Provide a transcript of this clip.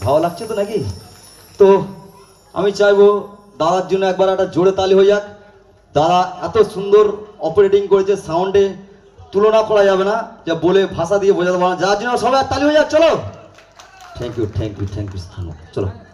ভালো লাগছে তো নাকি? তো আমি চাইবো দাদার জন্য একবার একটা জোরে তালি হয়ে যাক। দাদা এত সুন্দর অপারেটিং করেছে, সাউন্ডে তুলনা করা যাবে না, যা বলে ভাষা দিয়ে বোঝাতে পারবো না। যার জন্য সবাই তালি হয়ে যাক। চলো, thank you, thank you, thank you, চলো।